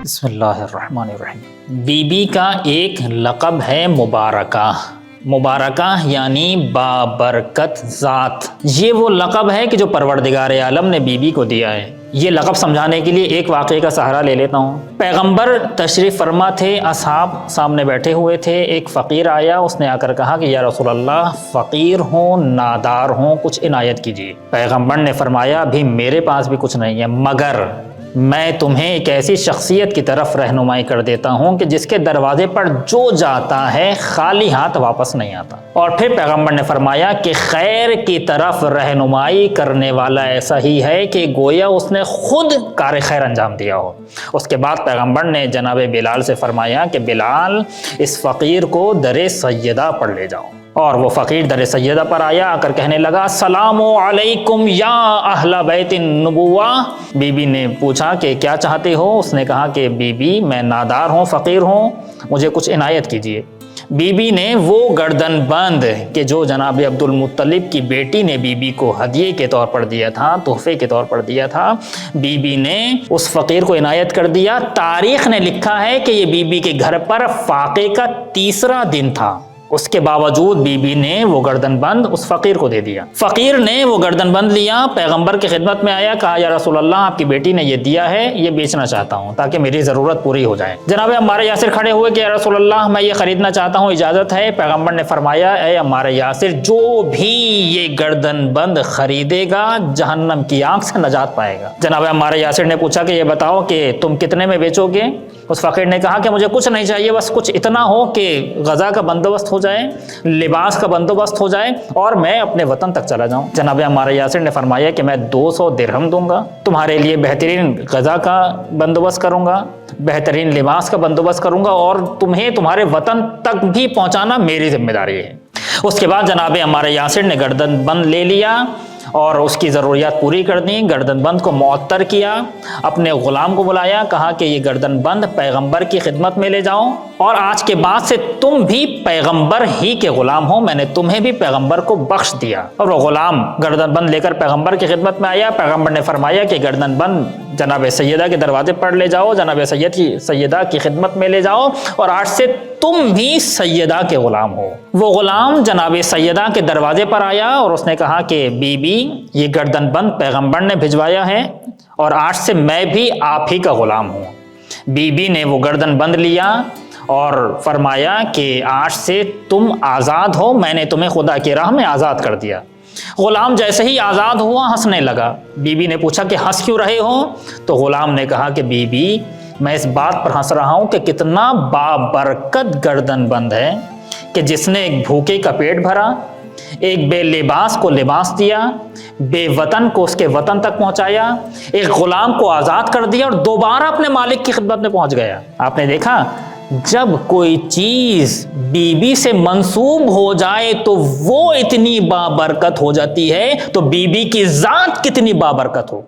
بسم اللہ الرحمن الرحیم۔ بی بی کا ایک لقب ہے مبارکہ۔ مبارکہ یعنی بابرکت ذات۔ یہ وہ لقب ہے کہ جو پروردگار عالم نے بی بی کو دیا ہے۔ یہ لقب سمجھانے کے لیے ایک واقعے کا سہارا لے لیتا ہوں۔ پیغمبر تشریف فرما تھے، اصحاب سامنے بیٹھے ہوئے تھے، ایک فقیر آیا، اس نے آ کر کہا کہ یا رسول اللہ، فقیر ہوں، نادار ہوں، کچھ عنایت کیجیے۔ پیغمبر نے فرمایا ابھی میرے پاس بھی کچھ نہیں ہے، مگر میں تمہیں ایک ایسی شخصیت کی طرف رہنمائی کر دیتا ہوں کہ جس کے دروازے پر جو جاتا ہے خالی ہاتھ واپس نہیں آتا۔ اور پھر پیغمبر نے فرمایا کہ خیر کی طرف رہنمائی کرنے والا ایسا ہی ہے کہ گویا اس نے خود کار خیر انجام دیا ہو۔ اس کے بعد پیغمبر نے جناب بلال سے فرمایا کہ بلال، اس فقیر کو در سیدہ پر لے جاؤ۔ اور وہ فقیر در سیدہ پر آیا، آ کر کہنے لگا السلام علیکم یا اہل بیت النبوہ۔ بی بی نے پوچھا کہ کیا چاہتے ہو؟ اس نے کہا کہ بی بی، میں نادار ہوں، فقیر ہوں، مجھے کچھ عنایت کیجیے۔ بی بی نے وہ گردن بند کہ جو جناب عبد المطلب کی بیٹی نے بی بی کو ہدیے کے طور پر دیا تھا، تحفے کے طور پر دیا تھا، بی بی نے اس فقیر کو عنایت کر دیا۔ تاریخ نے لکھا ہے کہ یہ بی بی کے گھر پر فاقے کا تیسرا دن تھا، اس کے باوجود بی بی نے وہ گردن بند اس فقیر کو دے دیا۔ فقیر نے وہ گردن بند لیا، پیغمبر کی خدمت میں آیا، کہا یا رسول اللہ، آپ کی بیٹی نے یہ دیا ہے، یہ بیچنا چاہتا ہوں تاکہ میری ضرورت پوری ہو جائے۔ جناب عمار یاسر کھڑے ہوئے کہ یا رسول اللہ، میں یہ خریدنا چاہتا ہوں، اجازت ہے؟ پیغمبر نے فرمایا اے عمار یاسر، جو بھی یہ گردن بند خریدے گا جہنم کی آگ سے نجات پائے گا۔ جناب عمار یاسر نے پوچھا کہ یہ بتاؤ کہ تم کتنے میں بیچو گے؟ اس فقیر نے کہا کہ مجھے کچھ نہیں چاہیے، بس کچھ اتنا ہو کہ غذا کا بندوبست ہو جائے، لباس کا بندوبست ہو جائے اور میں اپنے وطن تک چلا جاؤں۔ جناب عمار یاسر نے فرمایا کہ میں 200 درہم دوں گا، تمہارے لیے بہترین غذا کا بندوبست کروں گا، بہترین لباس کا بندوبست کروں گا، اور تمہیں تمہارے وطن تک بھی پہنچانا میری ذمہ داری ہے۔ اس کے بعد جناب عمار یاسر نے گردن بند لے لیا اور اس کی ضروریات پوری کر دیں، گردن بند کو معطر کیا، اپنے غلام کو بلایا، کہا کہ یہ گردن بند پیغمبر کی خدمت میں لے جاؤ، اور آج کے بعد سے تم بھی پیغمبر ہی کے غلام ہو، میں نے تمہیں بھی پیغمبر کو بخش دیا۔ اور وہ غلام گردن بند لے کر پیغمبر کی خدمت میں آیا، پیغمبر نے فرمایا کہ گردن بند جناب سیدہ کے دروازے پر لے جاؤ، جناب سیدہ کی خدمت میں لے جاؤ، اور آج سے تم بھی سیدہ کے غلام ہو۔ وہ غلام جناب سیدہ کے دروازے پر آیا اور اس نے کہا کہ بی بی، یہ گردن بند پیغمبر نے بھجوایا ہے اور آج سے میں بھی آپ ہی کا غلام ہوں۔ بی بی نے وہ گردن بند لیا اور فرمایا کہ آج سے تم آزاد ہو، میں نے تمہیں خدا کی راہ میں آزاد کر دیا۔ غلام جیسے ہی آزاد ہوا ہنسنے لگا۔ بی بی نے پوچھا کہ ہنس کیوں رہے ہو؟ تو غلام نے کہا کہ بی بی، میں اس بات پر ہنس رہا ہوں کہ کتنا بابرکت گردن بند ہے کہ جس نے ایک بھوکے کا پیٹ بھرا، ایک بے لباس کو لباس دیا، بے وطن کو اس کے وطن تک پہنچایا، ایک غلام کو آزاد کر دیا اور دوبارہ اپنے مالک کی خدمت میں پہنچ گیا۔ آپ نے دیکھا، جب کوئی چیز بی بی سے منسوب ہو جائے تو وہ اتنی بابرکت ہو جاتی ہے، تو بی بی کی ذات کتنی بابرکت ہو۔